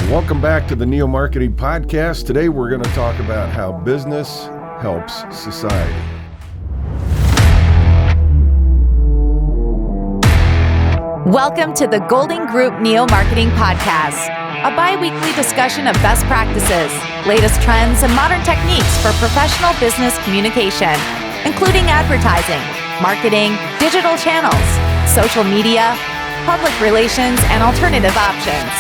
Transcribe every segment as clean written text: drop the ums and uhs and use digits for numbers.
Welcome back to the Neo Marketing Podcast. Today we're going to talk about how business helps society. Welcome to the Golden Group Neo Marketing Podcast, a bi-weekly discussion of best practices, latest trends, and modern techniques for professional business communication, including advertising, marketing, digital channels, social media, public relations, and alternative options.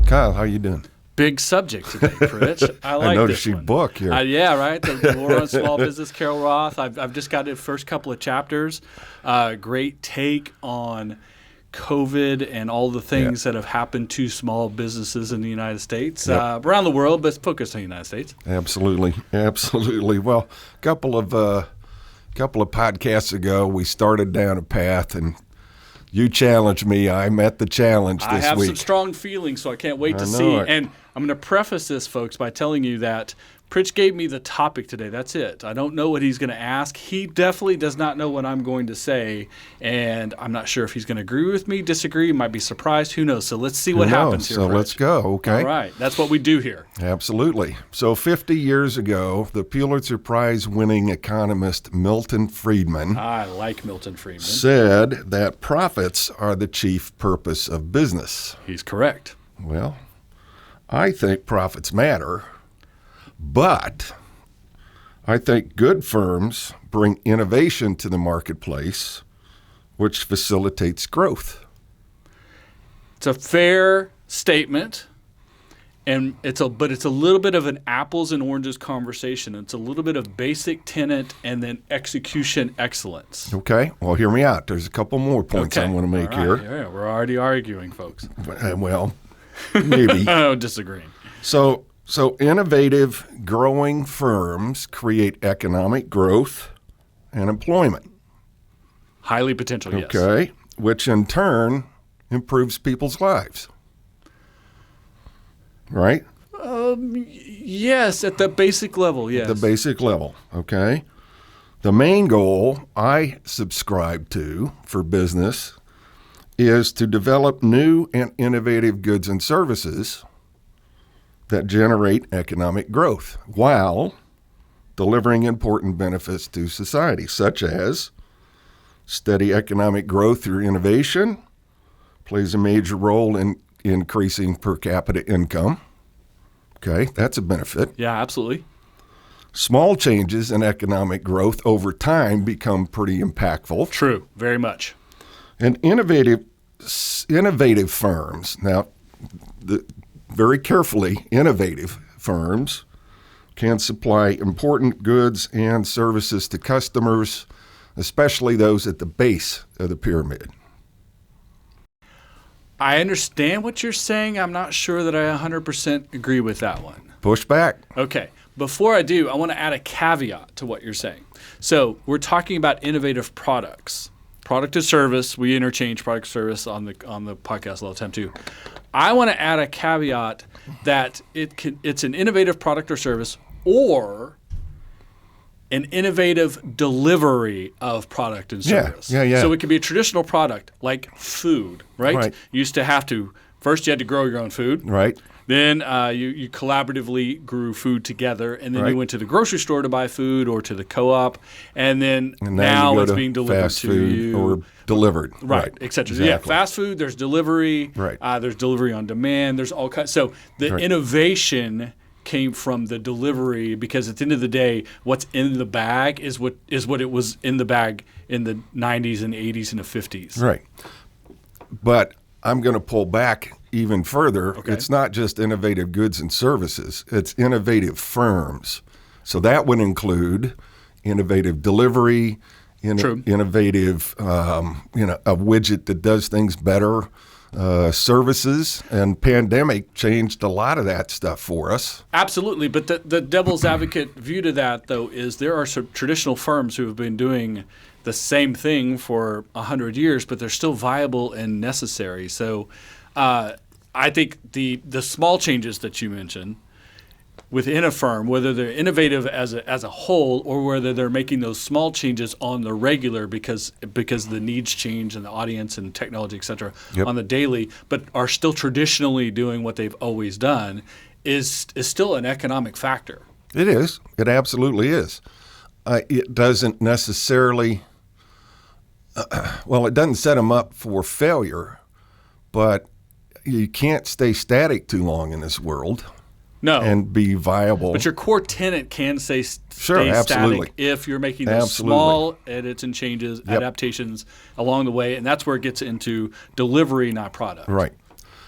Kyle, how you doing? Big subject today, Rich. I like I noticed this your one. book here. Yeah, right. The War on Small Business, Carol Roth. I've just got the first couple of chapters. Great take on COVID and all the things that have happened to small businesses in the United States, around the world, but focused on the United States. Absolutely. Well, a couple of podcasts ago, we started down a path, and you challenged me. I met the challenge this week. I have some strong feelings, so I can't wait to see. And I'm going to preface this, folks, by telling you that Pritch gave me the topic today. That's it. I don't know what he's going to ask. He definitely does not know what I'm going to say, and I'm not sure if he's going to agree with me, disagree, might be surprised. Who knows? So let's see what happens here, So Pritch. let's go, okay? All right. That's what we do here. Absolutely. So 50 years ago, the Pulitzer Prize-winning economist Milton Friedman I like Milton Friedman. said that profits are the chief purpose of business. He's correct. Well, I think profits matter, but I think good firms bring innovation to the marketplace, which facilitates growth. It's a fair statement, and but it's a little bit of an apples and oranges conversation. It's a little bit of basic tenet and then execution excellence. Okay, well, hear me out. There's a couple more points I want to make here. Yeah, we're already arguing, folks. Well, maybe. Disagreeing. So innovative, growing firms create economic growth and employment. Highly potential, yes. Okay, which in turn improves people's lives. Right? Yes, at the basic level, yes. The basic level, okay? The main goal I subscribe to for business is to develop new and innovative goods and services that generate economic growth while delivering important benefits to society, such as steady economic growth through innovation plays a major role in increasing per capita income. Okay, that's a benefit. Yeah, absolutely. Small changes in economic growth over time become pretty impactful. True, very much. And innovative firms, now, very carefully, innovative firms can supply important goods and services to customers, especially those at the base of the pyramid. I understand what you're saying. I'm not sure that I 100% agree with that one. Push back. Okay. Before I do, I want to add a caveat to what you're saying. So we're talking about innovative products. Product to service. We interchange product service on the podcast all the time too. I want to add a caveat that it's an innovative product or service or an innovative delivery of product and service. Yeah. So it could be a traditional product like food, right? You used to have to, first you had to grow your own food. Right. Then you collaboratively grew food together, and then you went to the grocery store to buy food or to the co-op, and now it's being delivered fast to food you. Or delivered. Right, et cetera. Exactly. Yeah, fast food, there's delivery. Right. There's delivery on demand. There's all kinds. So the innovation came from the delivery because at the end of the day, what's in the bag is what it was in the bag in the 90s and 80s and the 50s. Right. But I'm going to pull back even further. Okay. It's not just innovative goods and services. It's innovative firms. So that would include innovative delivery, innovative, a widget that does things better, services, and pandemic changed a lot of that stuff for us. Absolutely. But the devil's advocate view to that, though, is there are some traditional firms who have been doing the same thing for 100 years, but they're still viable and necessary. So I think the small changes that you mentioned within a firm, whether they're innovative as a whole or whether they're making those small changes on the regular because the needs change and the audience and technology, et cetera, on the daily, but are still traditionally doing what they've always done, is still an economic factor. It is. It absolutely is. It doesn't necessarily, it doesn't set them up for failure, but you can't stay static too long in this world. No. And be viable. But your core tenant can stay absolutely. static if you're making those small edits and changes, adaptations along the way, and that's where it gets into delivery, not product. Right.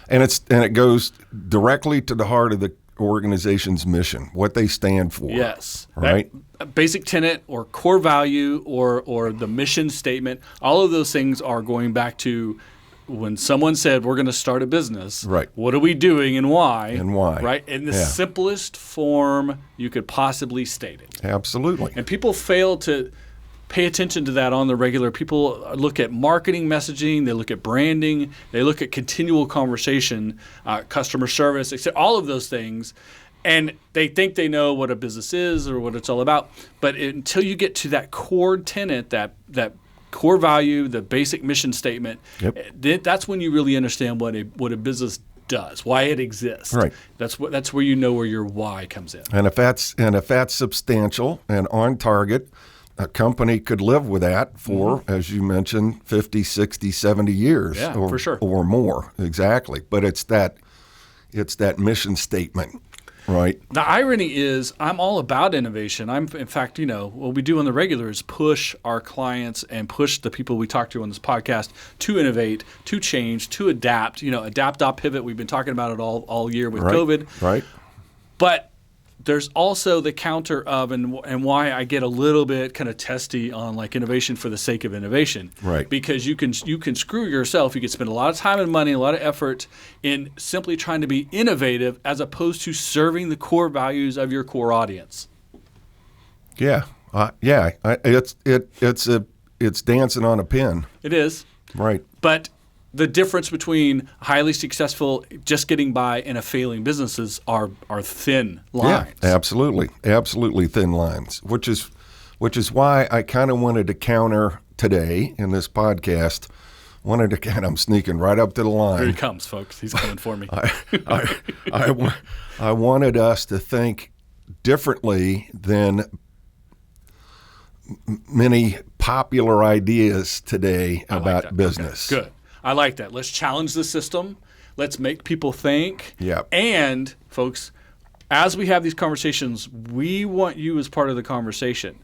And it goes directly to the heart of the organization's mission, what they stand for. Yes. Right. That basic tenet or core value or the mission statement, all of those things are going back to when someone said we're going to start a business, right? What are we doing and why? And why? Right? In the simplest form you could possibly state it. Absolutely. And people fail to pay attention to that on the regular. People look at marketing messaging, they look at branding, they look at continual conversation, customer service, etc. All of those things. And they think they know what a business is or what it's all about. But until you get to that core tenet, that core value, the basic mission statement, that's when you really understand what a business does, why it exists. Right. That's where you know where your why comes in. And if that's substantial and on target, a company could live with that for, as you mentioned, 50, 60, 70 years for sure. Or more. Exactly. But it's that mission statement. Right. The irony is I'm all about innovation. In fact, what we do on the regular is push our clients and push the people we talk to on this podcast to innovate, to change, to adapt, adapt, pivot. We've been talking about it all year with COVID. Right. But there's also the counter of and why I get a little bit kind of testy on like innovation for the sake of innovation. Right. Because you can screw yourself. You can spend a lot of time and money, a lot of effort in simply trying to be innovative as opposed to serving the core values of your core audience. Yeah. It's dancing on a pin. It is. Right. But the difference between highly successful, just getting by, and a failing businesses are thin lines. Yeah, absolutely thin lines. Which is why I kind of wanted to counter today in this podcast. I'm sneaking right up to the line. Here he comes, folks. He's coming for me. I wanted us to think differently than many popular ideas today about business. Okay, good. I like that. Let's challenge the system. Let's make people think. Yeah. And, folks, as we have these conversations, we want you as part of the conversation.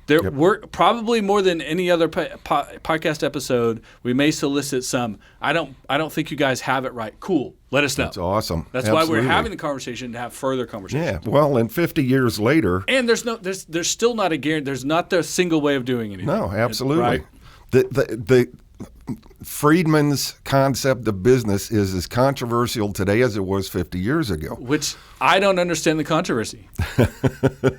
We're probably more than any other podcast episode, we may solicit some, I don't think you guys have it right. Cool. Let us know. That's awesome. That's Absolutely. why we're having the conversation to have further conversations. Yeah. Well, and 50 years later. And there's still not a guarantee. There's not the single way of doing anything. No, absolutely. Right? The Friedman's concept of business is as controversial today as it was 50 years ago. Which I don't understand the controversy.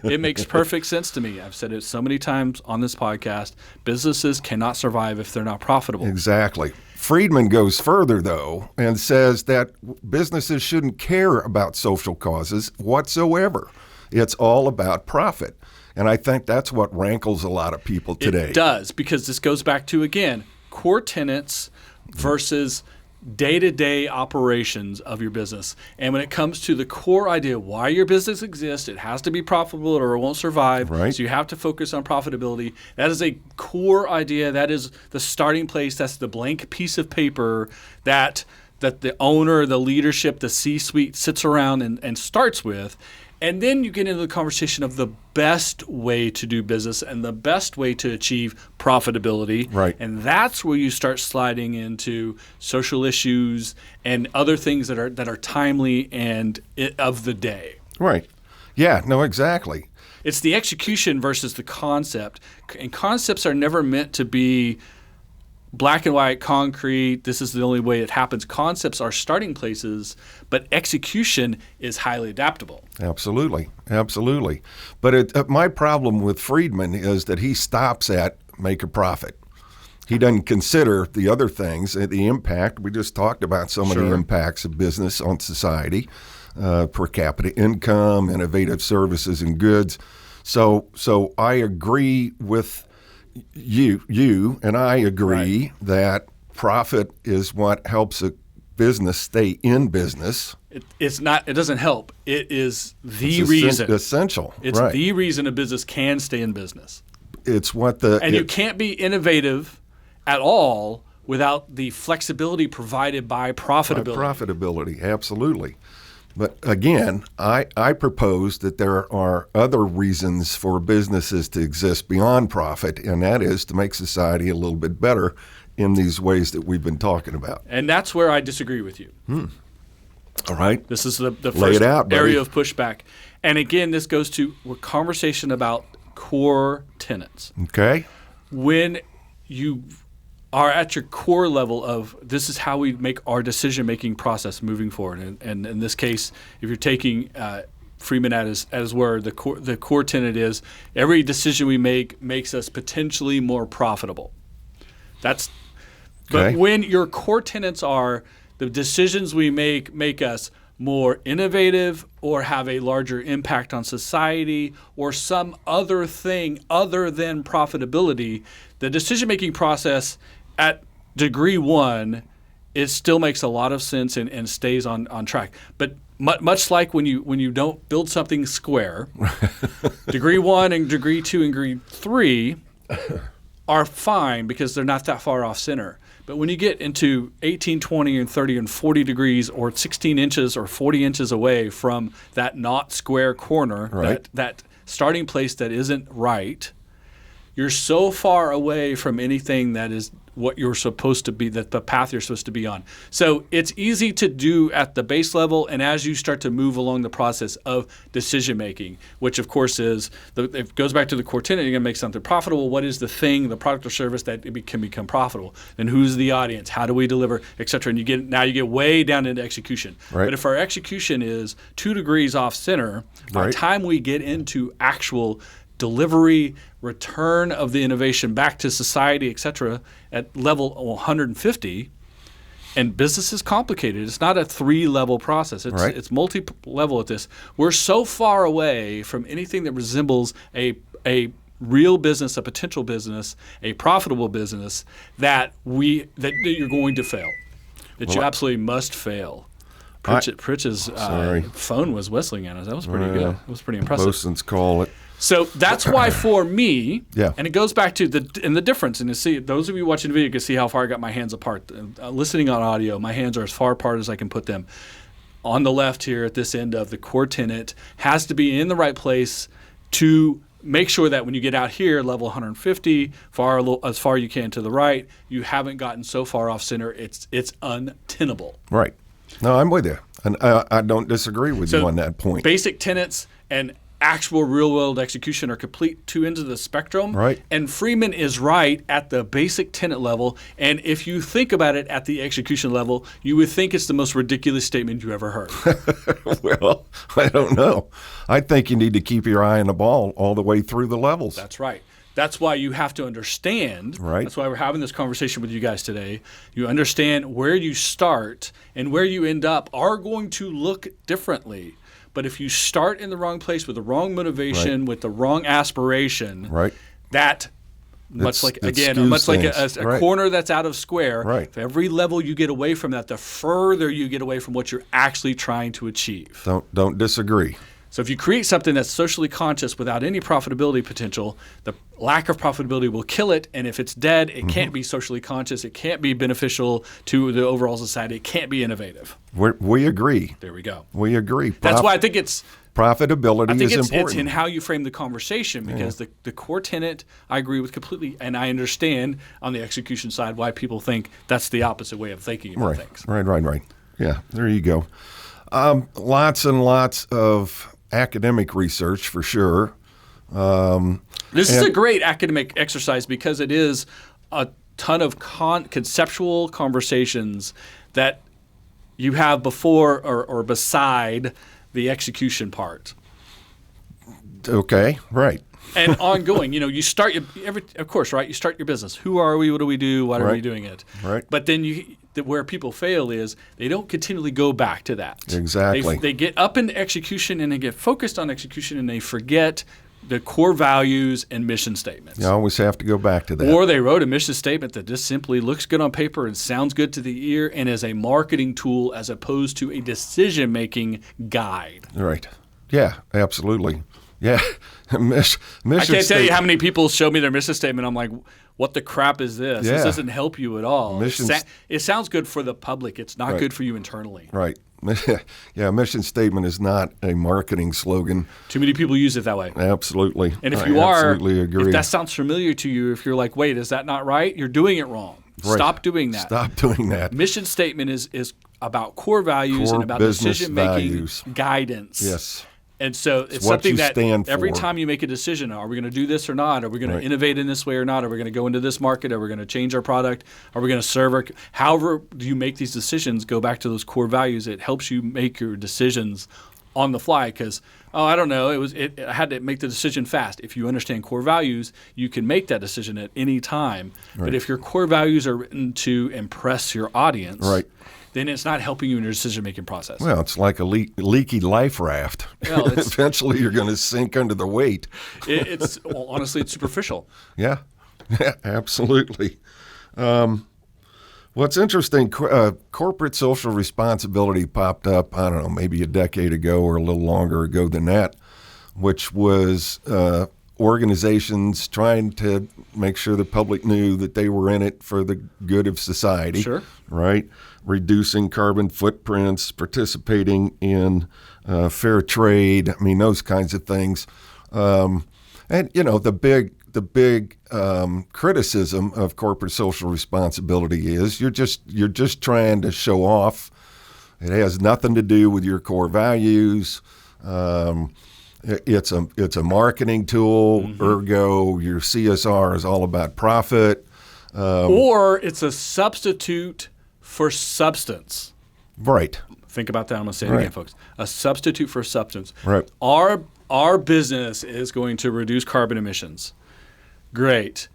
It makes perfect sense to me. I've said it so many times on this podcast. Businesses cannot survive if they're not profitable. Exactly. Friedman goes further, though, and says that businesses shouldn't care about social causes whatsoever. It's all about profit. And I think that's what rankles a lot of people today. It does, because this goes back to, again, core tenets versus day-to-day operations of your business. And when it comes to the core idea why your business exists, it has to be profitable or it won't survive. Right. So you have to focus on profitability. That is a core idea. That is the starting place. That's the blank piece of paper that the owner, the leadership, the C-suite sits around and starts with. And then you get into the conversation of the best way to do business and the best way to achieve profitability. Right. And that's where you start sliding into social issues and other things that are timely and of the day. Right. Yeah, no, exactly. It's the execution versus the concept. And concepts are never meant to be black and white, concrete, this is the only way it happens. Concepts are starting places, but execution is highly adaptable. Absolutely. But my problem with Friedman is that he stops at make a profit. He doesn't consider the other things, the impact. We just talked about some of the impacts of business on society. per capita income, innovative services and goods. So I agree with you, and I agree that profit is what helps a business stay in business. It's not. It doesn't help. It is the It's reason. essential. It's right. the reason a business can stay in business. It's what you can't be innovative at all without the flexibility provided by profitability. Profitability, absolutely. But again, I propose that there are other reasons for businesses to exist beyond profit, and that is to make society a little bit better in these ways that we've been talking about. And that's where I disagree with you. All right. This is the Lay first it out, buddy. area of pushback. And again, this goes to a conversation about core tenets. Okay. When you are at your core level of this is how we make our decision-making process moving forward. And in this case, if you're taking Freeman as where the core tenet is, every decision we make makes us potentially more profitable. But when your core tenets are the decisions we make us more innovative or have a larger impact on society or some other thing other than profitability, the decision-making process at degree one, it still makes a lot of sense and stays on track. But much like when you don't build something square, degree one and degree two and degree three are fine because they're not that far off center. But when you get into 18, 20, and 30, and 40 degrees or 16 inches or 40 inches away from that not square corner, right. that starting place that isn't right, you're so far away from anything that is what you're supposed to be, that the path you're supposed to be on. So it's easy to do at the base level, and as you start to move along the process of decision making, which of course is, it goes back to the core tenet, you're going to make something profitable. What is the thing, the product or service that can become profitable? Then who's the audience? How do we deliver, et cetera? And you get way down into execution. Right. But if our execution is 2 degrees off center, by the time we get into actual delivery, return of the innovation back to society, et cetera, at level 150, and business is complicated. It's not a 3-level process. It's multi-level at this. We're so far away from anything that resembles a real business, a potential business, a profitable business, that you're going to fail. You absolutely must fail. Pritch's phone was whistling at us. That was pretty good. It was pretty impressive. Bosun's call it. So that's why for me, Yeah. and it goes back to the difference. And you see, those of you watching the video can see how far I got my hands apart. Listening on audio, my hands are as far apart as I can put them. On the left here at this end of the core tenet has to be in the right place to make sure that when you get out here, level 150, as far you can to the right, you haven't gotten so far off center, it's untenable. Right. No, I'm with you. And I don't disagree with you on that point. Basic tenets and actual real-world execution are complete 2 ends of the spectrum. Right. And Freeman is right at the basic tenet level. And if you think about it at the execution level, you would think it's the most ridiculous statement you ever heard. Well, I don't know. I think you need to keep your eye on the ball all the way through the levels. That's right. That's why you have to understand. Right. That's why we're having this conversation with you guys today. You understand where you start and where you end up are going to look differently. But if you start in the wrong place with the wrong motivation, with the wrong aspiration, that much like a corner that's out of square, if every level you get away from that, the further you get away from what you're actually trying to achieve. Don't disagree. So if you create something that's socially conscious without any profitability potential, the lack of profitability will kill it. And if it's dead, it can't be socially conscious. It can't be beneficial to the overall society. It can't be innovative. We agree. There we go. We agree. That's why I think it's profitability is important. It's in how you frame the conversation, because the core tenet I agree with completely, and I understand on the execution side why people think that's the opposite way of thinking about things. Right. Yeah, there you go. Lots and lots of academic research for sure. This is a great academic exercise because it is a ton of conceptual conversations that you have before or beside the execution part. Okay, right. And ongoing, you start of course, right? You start your business. Who are we? What do we do? Why are we doing it? Right. But then that where people fail is they don't continually go back to that. Exactly. They get up in execution and they get focused on execution and they forget the core values and mission statements. You always have to go back to that. Or they wrote a mission statement that just simply looks good on paper and sounds good to the ear and is a marketing tool as opposed to a decision-making guide. Right. Yeah, absolutely. Yeah. Mission I can't tell you how many people show me their mission statement. I'm like, what the crap is this? Yeah. This doesn't help you at all. Mission It sounds good for the public. It's not good for you internally. Right. Yeah, mission statement is not a marketing slogan. Too many people use it that way. Absolutely. And if I you are, absolutely agree. if that sounds familiar to you, if you're like, wait, is that not right? You're doing it wrong. Right. Stop doing that. Stop doing that. Mission statement is about core values Core and about business decision-making values. guidance. Yes. And so it's what something you that stand every for. time you make a decision, are we going to do this or not? Are we going Right. to innovate in this way or not? Are we going to go into this market? Are we going to change our product? Are we going to serve our – however do you make these decisions, go back to those core values. It helps you make your decisions on the fly because, I don't know, I had to make the decision fast. If you understand core values, you can make that decision at any time. Right. But if your core values are written to impress your audience Right. then it's not helping you in your decision-making process. Well, it's like a leaky life raft. Well, it's- Eventually, you're going to sink under the weight. Honestly, it's superficial. Yeah, absolutely. What's interesting, corporate social responsibility popped up, I don't know, maybe a decade ago or a little longer ago than that, which was organizations trying to make sure the public knew that they were in it for the good of society. Sure. Right? Reducing carbon footprints, participating in fair trade. I mean, those kinds of things. And, the big criticism of corporate social responsibility is you're just trying to show off. It has nothing to do with your core values. It's a marketing tool. Mm-hmm. Ergo, your CSR is all about profit. Or it's a substitute for substance. Right. Think about that. I'm going to say it again, folks. A substitute for substance. Right. Our business is going to reduce carbon emissions. Great.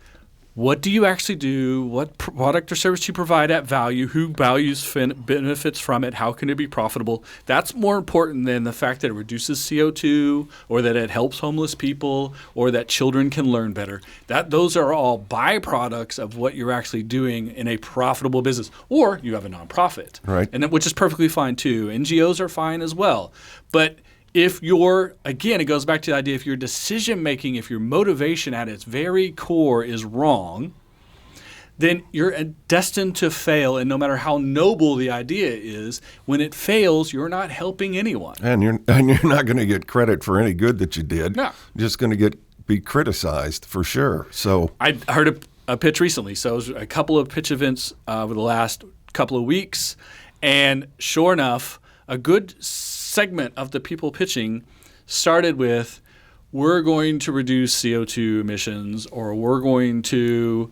What do you actually do? What product or service do you provide at value? Who benefits from it? How can it be profitable? That's more important than the fact that it reduces CO2 or that it helps homeless people or that children can learn better. Those are all byproducts of what you're actually doing in a profitable business. Or you have a nonprofit, right? And which is perfectly fine too. NGOs are fine as well. But if it goes back to the idea, if your decision-making, if your motivation at its very core is wrong, then you're destined to fail. And no matter how noble the idea is, when it fails, you're not helping anyone. And you're not going to get credit for any good that you did. No. You're just going to be criticized for sure. So I heard a pitch recently. So it was a couple of pitch events over the last couple of weeks. And sure enough, a good segment of the people pitching started with, we're going to reduce CO2 emissions, or we're going to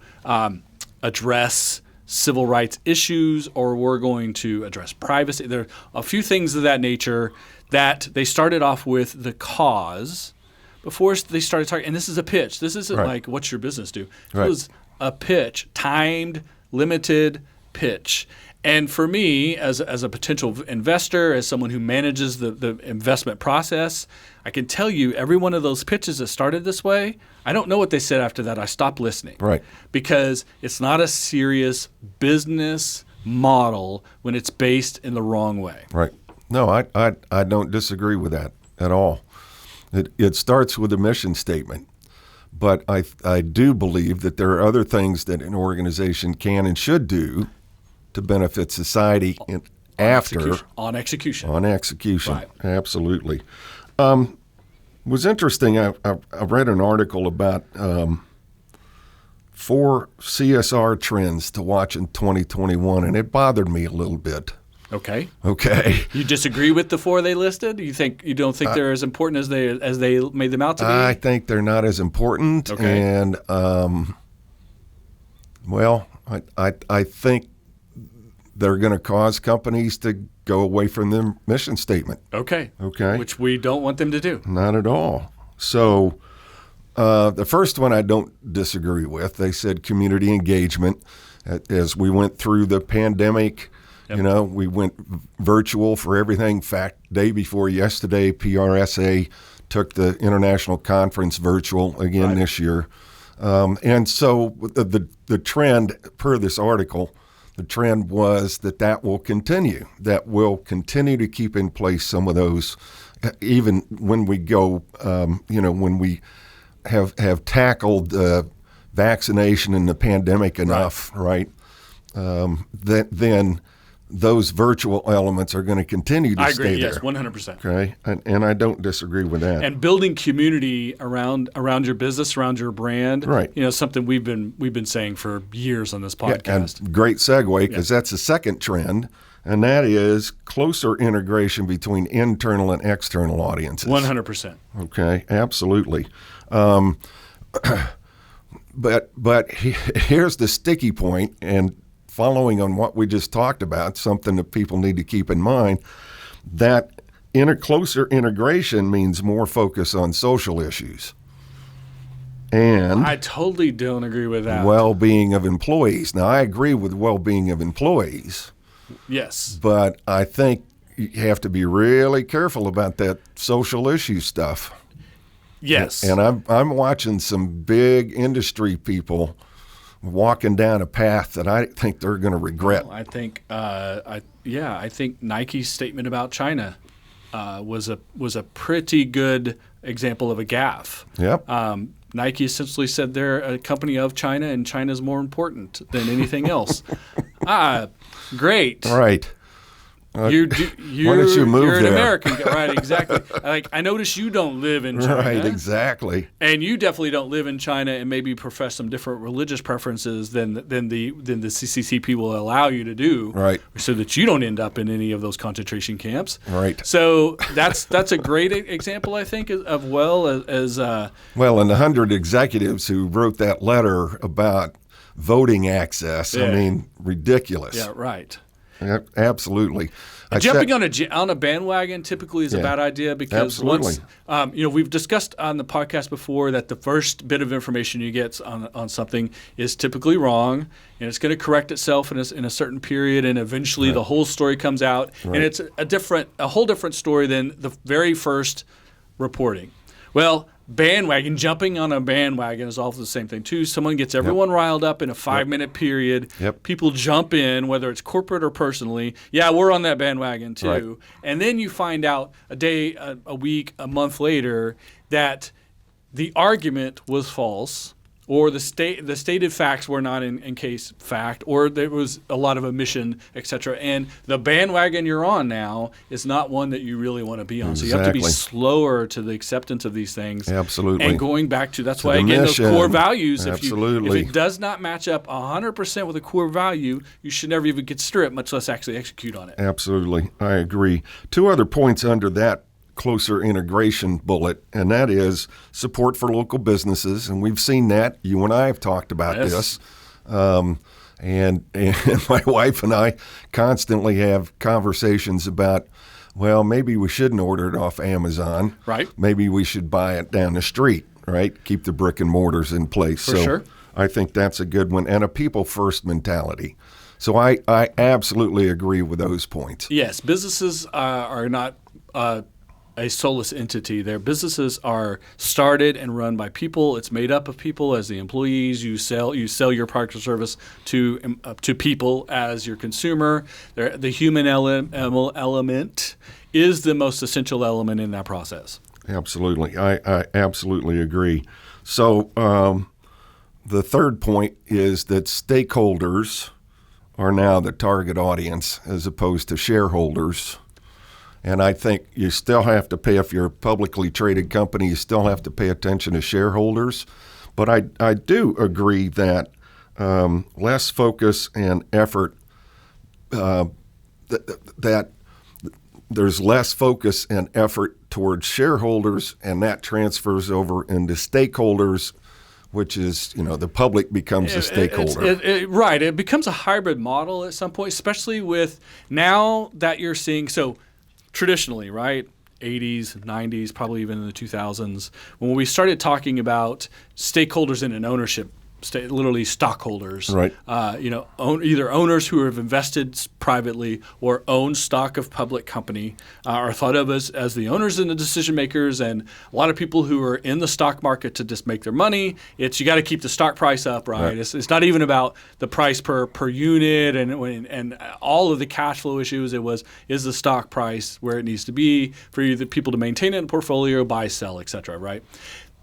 address civil rights issues, or we're going to address privacy. There are a few things of that nature that they started off with the cause before they started talking. And this is a pitch. This isn't like, what's your business do? Right. It was a pitch, timed, limited pitch. And for me, as a potential investor, as someone who manages the investment process, I can tell you every one of those pitches that started this way, I don't know what they said after that. I stopped listening. Right. Because it's not a serious business model when it's based in the wrong way. Right. No, I don't disagree with that at all. It starts with a mission statement. But I do believe that there are other things that an organization can and should do to benefit society on execution. Right. Absolutely. It was interesting. I read an article about 4 CSR trends to watch in 2021, and it bothered me a little bit. Okay. Okay. You disagree with the 4 they listed? You don't think they're as important as they made them out to be? I think they're not as important. Okay. And I think they're going to cause companies to go away from their mission statement. Okay. Okay. Which we don't want them to do. Not at all. So the first one I don't disagree with. They said community engagement. As we went through the pandemic, we went virtual for everything. In fact, day before yesterday, PRSA took the international conference virtual again this year. And so the trend, per this article, the trend was that will continue. That will continue to keep in place some of those, even when we go, when we have tackled vaccination and the pandemic enough, right? Then those virtual elements are going to continue to stay there. Yes, 100%. Okay, and I don't disagree with that. And building community around your business, around your brand, right? Something we've been saying for years on this podcast. And great segue, because that's the second trend, and that is closer integration between internal and external audiences. 100%. Okay, absolutely. But here's the sticky point, and following on what we just talked about, something that people need to keep in mind, that closer integration means more focus on social issues. And I totally don't agree with that. Well-being of employees. Now, I agree with well-being of employees. Yes. But I think you have to be really careful about that social issue stuff. Yes. And I'm watching some big industry people walking down a path that I think they're going to regret. Well, I think Nike's statement about China was a pretty good example of a gaffe. Yep. Nike essentially said they're a company of China, and China's more important than anything else. Great. Right. Why don't you move you're an there? American guy, right? Exactly. I notice you don't live in China, Right, exactly. and you definitely don't live in China, and maybe profess some different religious preferences than the CCCP will allow you to do, right? So that you don't end up in any of those concentration camps, right? So that's a great example, I think, of and the 100 executives who wrote that letter about voting access. Yeah. I mean, ridiculous. Yeah, right. Absolutely. Jumping on a bandwagon typically is a bad idea, because once we've discussed on the podcast before that the first bit of information you get on something is typically wrong, and it's going to correct itself in a certain period, and eventually the whole story comes out, and it's a whole different story than the very first reporting. Well, jumping on a bandwagon is also the same thing too. Someone gets everyone riled up in a 5-minute period. Yep. People jump in, whether it's corporate or personally. Yeah, we're on that bandwagon too. Right. And then you find out a day, a week, a month later that the argument was false, or the stated facts were not in case fact, or there was a lot of omission, etc. And the bandwagon you're on now is not one that you really want to be on. Exactly. So you have to be slower to the acceptance of these things. Absolutely. And going back to, that's To why, the again, mission. those core values, if Absolutely. it does not match up 100% with a core value, you should never even consider it, much less actually execute on it. Absolutely. I agree. 2 other points under that closer integration bullet, and that is support for local businesses. And we've seen that. You and I have talked about this. And my wife and I constantly have conversations about, well, maybe we shouldn't order it off Amazon. Right. Maybe we should buy it down the street, right? Keep the brick and mortars in place. For sure. I think that's a good one, and a people-first mentality. So I absolutely agree with those points. Yes, businesses are not a soulless entity. Their businesses are started and run by people. It's made up of people as the employees. You sell your product or service to people as your consumer. The human element is the most essential element in that process. Absolutely. I absolutely agree. So the third point is that stakeholders are now the target audience as opposed to shareholders. And I think you still have to pay, if you're a publicly traded company, you still have to pay attention to shareholders. But I do agree that less focus and effort, that there's less focus and effort towards shareholders, and that transfers over into stakeholders, which is, the public becomes a stakeholder. Right. It becomes a hybrid model at some point, especially with now that you're seeing, so traditionally, right, 80s, 90s, probably even in the 2000s, when we started talking about stakeholders in an ownership literally stockholders, Right. Either owners who have invested privately or own stock of public company are thought of as the owners and the decision makers. And a lot of people who are in the stock market to just make their money, you got to keep the stock price up, right? It's not even about the price per unit and all of the cash flow issues. It was, is the stock price where it needs to be for you, the people to maintain it in portfolio, buy, sell, et cetera, right?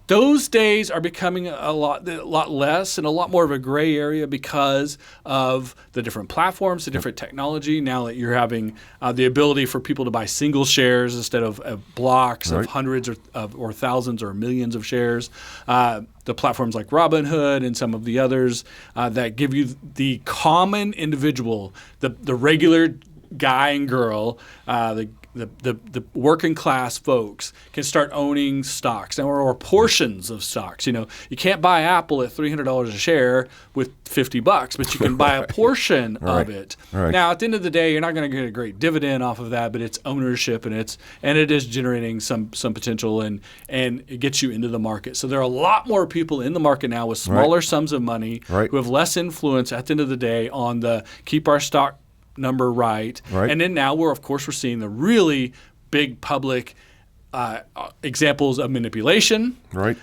Those days are becoming a lot less and a lot more of a gray area because of the different platforms, the different technology. Now that you're having the ability for people to buy single shares instead of blocks of hundreds or thousands or millions of shares. The platforms like Robinhood and some of the others that give you the common individual, the regular guy and girl, the working class folks can start owning stocks or portions of stocks. You can't buy Apple at $300 a share with $50, but you can buy a portion of it. Right. Now, at the end of the day, you're not going to get a great dividend off of that, but it's ownership and it is generating some potential and it gets you into the market. So there are a lot more people in the market now with smaller sums of money who have less influence at the end of the day on the keep our stock number right. And then now we're seeing the really big public examples of manipulation,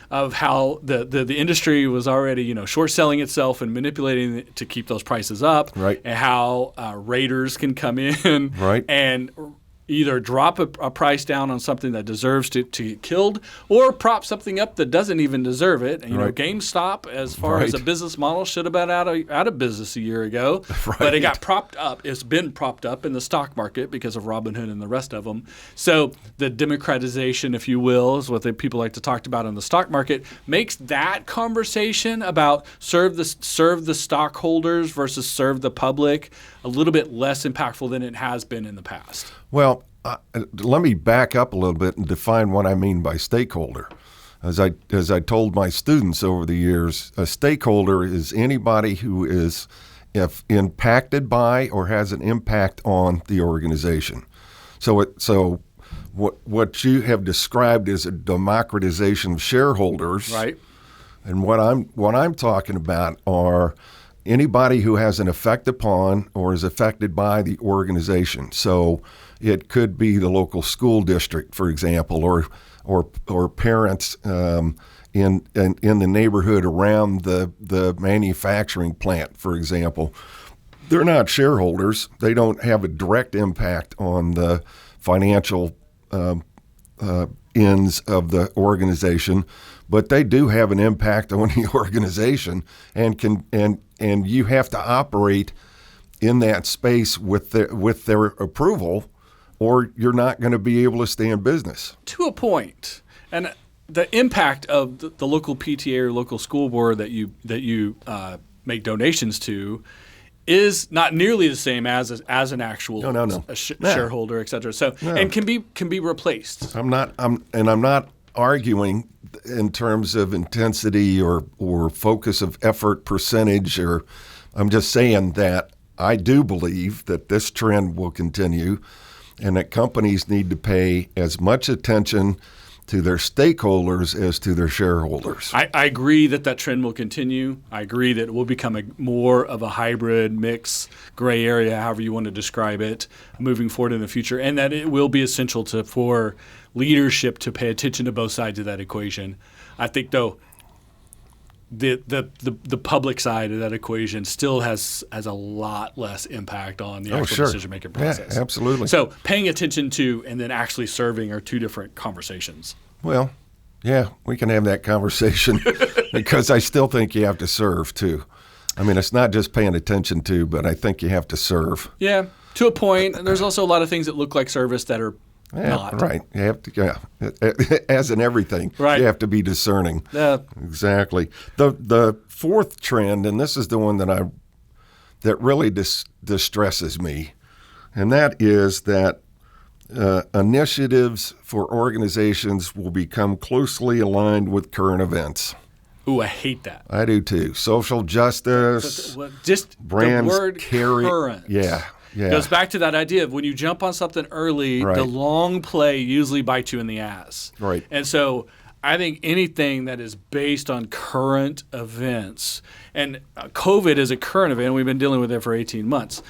of how the industry was already short selling itself and manipulating it to keep those prices up, and how raiders can come in and either drop a price down on something that deserves to get killed or prop something up that doesn't even deserve it. And, GameStop, as far as a business model, should have been out of business a year ago. But it got propped up. It's been propped up in the stock market because of Robinhood and the rest of them. So the democratization, if you will, is what people like to talk about in the stock market, makes that conversation about serve the stockholders versus serve the public a little bit less impactful than it has been in the past. Well, let me back up a little bit and define what I mean by stakeholder. As I told my students over the years, a stakeholder is anybody who is impacted by or has an impact on the organization. So what you have described is a democratization of shareholders. Right. And what I'm talking about are anybody who has an effect upon or is affected by the organization. So it could be the local school district, for example, or parents in the neighborhood around the manufacturing plant, for example. They're not shareholders. They don't have a direct impact on the financial ends of the organization, but they do have an impact on the organization, and you have to operate in that space with their approval, or you're not going to be able to stay in business. To a point. And the impact of the local PTA or local school board that you make donations to is not nearly the same as an actual shareholder, et cetera. So and can be replaced. I'm not arguing in terms of intensity or focus of effort percentage, or I'm just saying that I do believe that this trend will continue and that companies need to pay as much attention to their stakeholders as to their shareholders. I agree that trend will continue. I agree that it will become more of a hybrid mix, gray area, however you want to describe it, moving forward in the future, and that it will be essential for leadership to pay attention to both sides of that equation. I think, though, the public side of that equation still has a lot less impact on the actual decision-making process. Yeah, absolutely. So paying attention to and then actually serving are two different conversations. Well, yeah, we can have that conversation because I still think you have to serve, too. I mean, it's not just paying attention to, but I think you have to serve. Yeah, to a point. And there's also a lot of things that look like service that are not. Right. You have to, as in everything, you have to be discerning. Yeah. Exactly. The fourth trend, and this is the one that really distresses me, and that is that initiatives for organizations will become closely aligned with current events. Ooh, I hate that. I do too. Social justice, just brands the word carry. Current. Yeah. It goes back to that idea of when you jump on something early, the long play usually bites you in the ass. Right. And so I think anything that is based on current events, and COVID is a current event. We've been dealing with it for 18 months.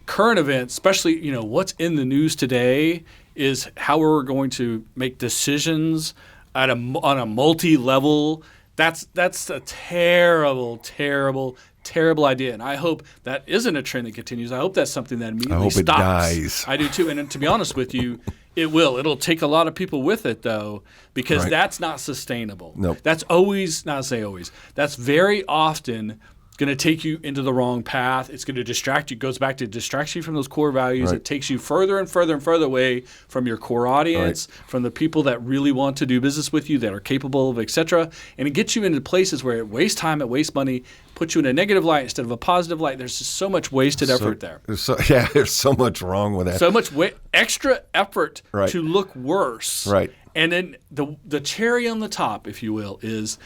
Current events, especially what's in the news today, is how we're going to make decisions on a multi-level. That's a terrible, terrible, terrible idea. And I hope that isn't a trend that continues. I hope that's something that immediately stops. I hope it dies. I do too. And to be honest with you, it will. It'll take a lot of people with it, though, because that's not sustainable. Nope. That's always, not to say always, that's very often going to take you into the wrong path. It's going to distract you. It goes back to distract you from those core values. It takes you further and further and further away from your core audience, from the people that really want to do business with you, that are capable of, et cetera. And it gets you into places where it wastes time, it wastes money, puts you in a negative light instead of a positive light. There's just so much wasted effort there. There's so much wrong with that. So much extra effort to look worse. Right. And then the cherry on the top, if you will, is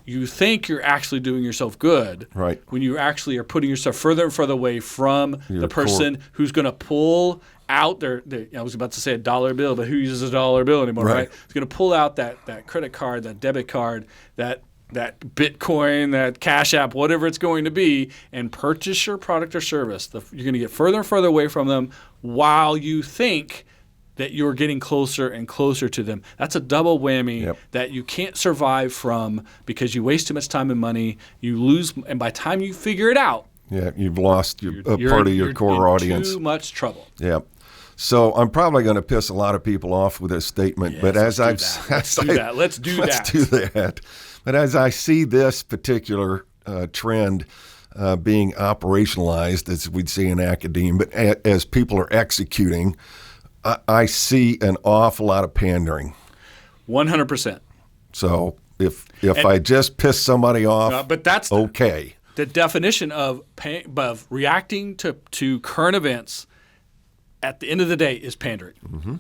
you think you're actually doing yourself good when you actually are putting yourself further and further away from the person who's going to pull out I was about to say a dollar bill, but who uses a dollar bill anymore, right? It's going to pull out that credit card, that debit card, that Bitcoin, that Cash App, whatever it's going to be, and purchase your product or service. You're going to get further and further away from them while you think that you're getting closer and closer to them. That's a double whammy that you can't survive from because you waste too much time and money. You lose, and by the time you figure it out, you've lost part of your core audience. Too much trouble. Yeah. So I'm probably going to piss a lot of people off with this statement, but as let's do that. But as I see this particular trend being operationalized, as we'd see in academia, but as people are executing, I see an awful lot of pandering. 100%. So if I just piss somebody off, but that's okay. The definition of reacting to current events at the end of the day is pandering. Mm-hmm.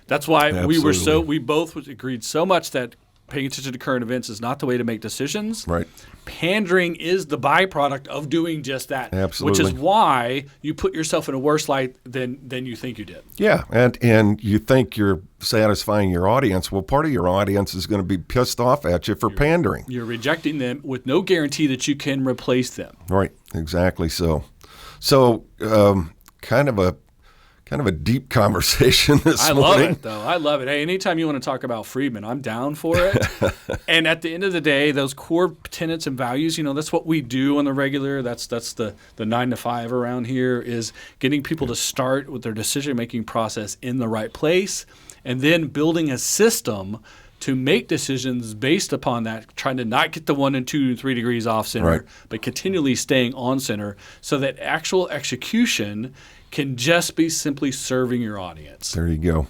That's why we both agreed so much that paying attention to current events is not the way to make decisions. Right. Pandering is the byproduct of doing just that. Absolutely. Which is why you put yourself in a worse light than you think you did. Yeah, and you think you're satisfying your audience. Well, part of your audience is going to be pissed off at you for pandering. You're rejecting them with no guarantee that you can replace them. Right, exactly so. So kind of a deep conversation this morning. I love it, though. I love it. Hey, anytime you want to talk about Friedman, I'm down for it. And at the end of the day, those core tenets and values, that's what we do on the regular. That's the 9 to 5 around here, is getting people to start with their decision-making process in the right place and then building a system to make decisions based upon that, trying to not get the 1 and 2 and 3 degrees off center, but continually staying on center so that actual execution can just be simply serving your audience. There you go.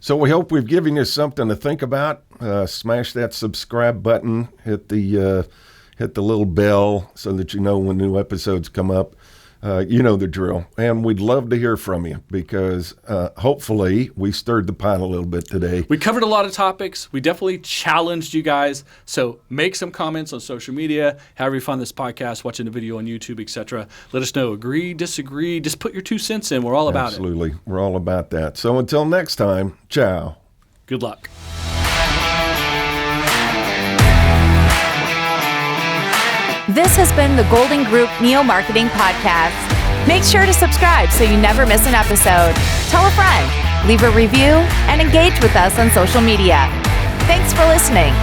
So we hope we've given you something to think about. Smash that subscribe button, hit the little bell so that you know when new episodes come up. You know the drill. And we'd love to hear from you because hopefully we stirred the pot a little bit today. We covered a lot of topics. We definitely challenged you guys. So make some comments on social media, however you find this podcast, watching the video on YouTube, etc. Let us know. Agree, disagree. Just put your 2 cents in. We're all about it. Absolutely. We're all about that. So until next time, ciao. Good luck. This has been the Golden Group Neo Marketing Podcast. Make sure to subscribe so you never miss an episode. Tell a friend, leave a review, and engage with us on social media. Thanks for listening.